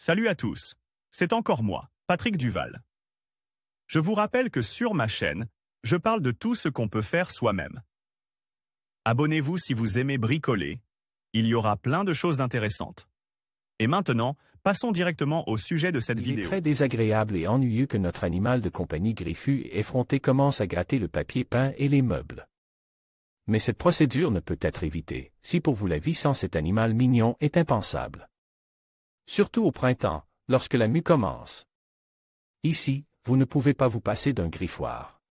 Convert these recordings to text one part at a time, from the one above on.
Salut à tous, c'est encore moi, Patrick Duval. Je vous rappelle que sur ma chaîne, je parle de tout ce qu'on peut faire soi-même. Abonnez-vous si vous aimez bricoler, il y aura plein de choses intéressantes. Et maintenant, passons directement au sujet de cette vidéo. Il est très désagréable et ennuyeux que notre animal de compagnie griffu et effronté commence à gratter le papier peint et les meubles. Mais cette procédure ne peut être évitée, si pour vous la vie sans cet animal mignon est impensable. Surtout au printemps, lorsque la mue commence. Ici, vous ne pouvez pas vous passer d'un griffoir.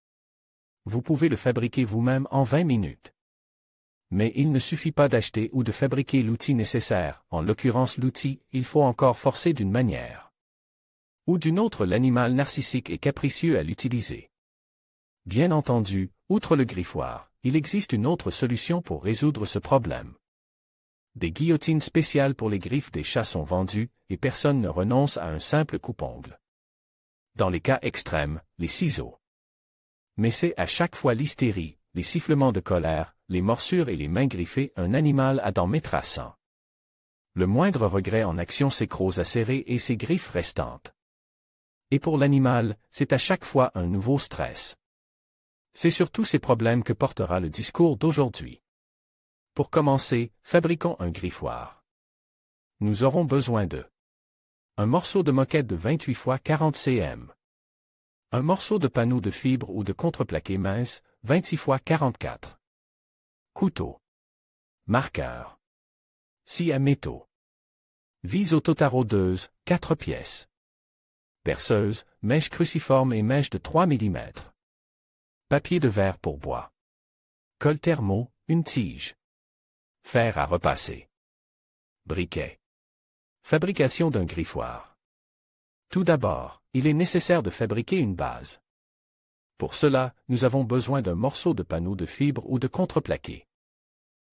Vous pouvez le fabriquer vous-même en 20 minutes. Mais il ne suffit pas d'acheter ou de fabriquer l'outil nécessaire, en l'occurrence l'outil, il faut encore forcer d'une manière ou d'une autre l'animal narcissique et capricieux à l'utiliser. Bien entendu, outre le griffoir, il existe une autre solution pour résoudre ce problème. Des guillotines spéciales pour les griffes des chats sont vendues, et personne ne renonce à un simple coupe-ongle. Dans les cas extrêmes, les ciseaux. Mais c'est à chaque fois l'hystérie, les sifflements de colère, les morsures et les mains griffées, un animal à dents métrassantes. Le moindre regret en action ses crocs acérés et ses griffes restantes. Et pour l'animal, c'est à chaque fois un nouveau stress. C'est sur tous ces problèmes que portera le discours d'aujourd'hui. Pour commencer, fabriquons un griffoir. Nous aurons besoin de un morceau de moquette de 28 x 40 cm. Un morceau de panneau de fibre ou de contreplaqué mince, 26 x 44. Couteau. Marqueur. Scie à métaux. Vis autotarodeuse, 4 pièces. Perceuse, mèche cruciforme et mèche de 3 mm. Papier de verre pour bois. Colle thermo, une tige. Fer à repasser. Briquet. Fabrication d'un griffoir. Tout d'abord, il est nécessaire de fabriquer une base. Pour cela, nous avons besoin d'un morceau de panneau de fibre ou de contreplaqué.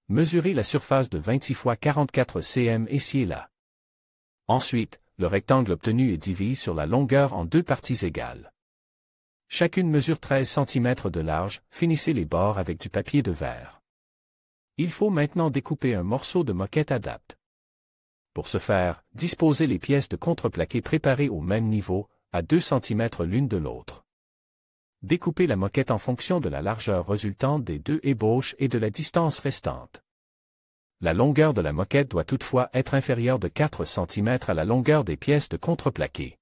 Mesurez la surface de 26 x 44 cm et sciez-la. Ensuite, le rectangle obtenu est divisé sur la longueur en deux parties égales. Chacune mesure 13 cm de large, finissez les bords avec du papier de verre. Il faut maintenant découper un morceau de moquette adapte. Pour ce faire, disposez les pièces de contreplaqué préparées au même niveau, à 2 cm l'une de l'autre. Découpez la moquette en fonction de la largeur résultante des deux ébauches et de la distance restante. La longueur de la moquette doit toutefois être inférieure de 4 cm à la longueur des pièces de contreplaqué.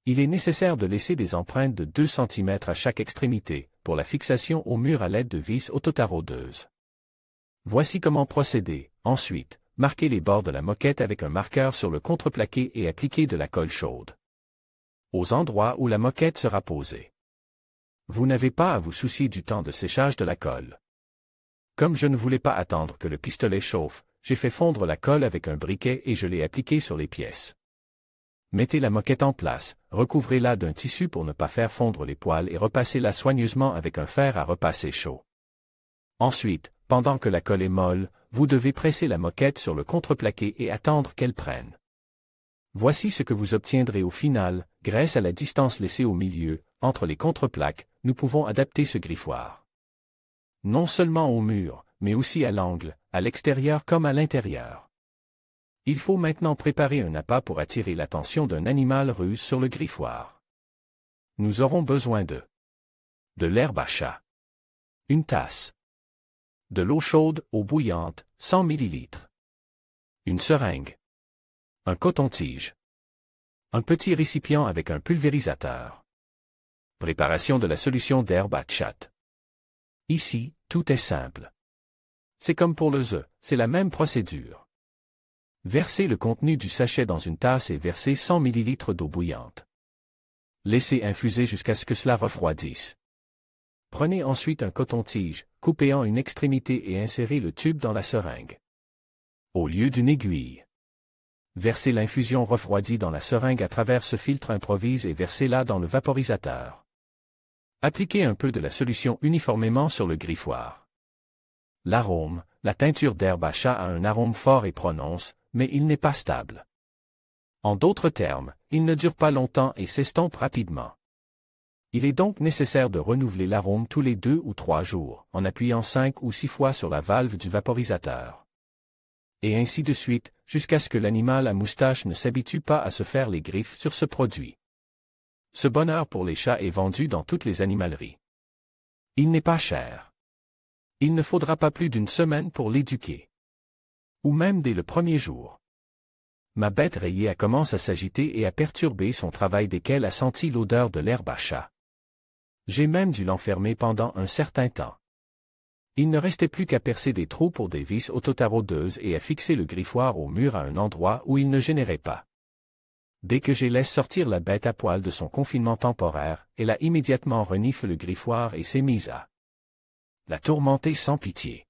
Il est nécessaire de laisser des empreintes de 2 cm à chaque extrémité, pour la fixation au mur à l'aide de vis autotaraudeuses. Voici comment procéder. Ensuite, marquez les bords de la moquette avec un marqueur sur le contreplaqué et appliquez de la colle chaude aux endroits où la moquette sera posée. Vous n'avez pas à vous soucier du temps de séchage de la colle. Comme je ne voulais pas attendre que le pistolet chauffe, j'ai fait fondre la colle avec un briquet et je l'ai appliquée sur les pièces. Mettez la moquette en place, recouvrez-la d'un tissu pour ne pas faire fondre les poils et repassez-la soigneusement avec un fer à repasser chaud. Ensuite, pendant que la colle est molle, vous devez presser la moquette sur le contreplaqué et attendre qu'elle prenne. Voici ce que vous obtiendrez au final, grâce à la distance laissée au milieu, entre les contreplaques, nous pouvons adapter ce griffoir. Non seulement au mur, mais aussi à l'angle, à l'extérieur comme à l'intérieur. Il faut maintenant préparer un appât pour attirer l'attention d'un animal ruse sur le griffoir. Nous aurons besoin de l'herbe à chat. Une tasse. De l'eau chaude, eau bouillante, 100 ml. Une seringue. Un coton-tige. Un petit récipient avec un pulvérisateur. Préparation de la solution d'herbe à chat. Ici, tout est simple. C'est comme pour le œuf, c'est la même procédure. Versez le contenu du sachet dans une tasse et versez 100 ml d'eau bouillante. Laissez infuser jusqu'à ce que cela refroidisse. Prenez ensuite un coton-tige, coupez en une extrémité et insérez le tube dans la seringue. Au lieu d'une aiguille. Versez l'infusion refroidie dans la seringue à travers ce filtre improvise et versez-la dans le vaporisateur. Appliquez un peu de la solution uniformément sur le griffoir. L'arôme, la teinture d'herbe à chat a un arôme fort et prononce, mais il n'est pas stable. En d'autres termes, il ne dure pas longtemps et s'estompe rapidement. Il est donc nécessaire de renouveler l'arôme tous les 2 ou 3 jours, en appuyant 5 ou 6 fois sur la valve du vaporisateur. Et ainsi de suite, jusqu'à ce que l'animal à moustache ne s'habitue pas à se faire les griffes sur ce produit. Ce bonheur pour les chats est vendu dans toutes les animaleries. Il n'est pas cher. Il ne faudra pas plus d'une semaine pour l'éduquer. Ou même dès le premier jour. Ma bête rayée commence à s'agiter et à perturber son travail dès qu'elle a senti l'odeur de l'herbe à chat. J'ai même dû l'enfermer pendant un certain temps. Il ne restait plus qu'à percer des trous pour des vis autotaraudeuses et à fixer le griffoir au mur à un endroit où il ne gênerait pas. Dès que j'ai laissé sortir la bête à poil de son confinement temporaire, elle a immédiatement reniflé le griffoir et s'est mise à la tourmenter sans pitié.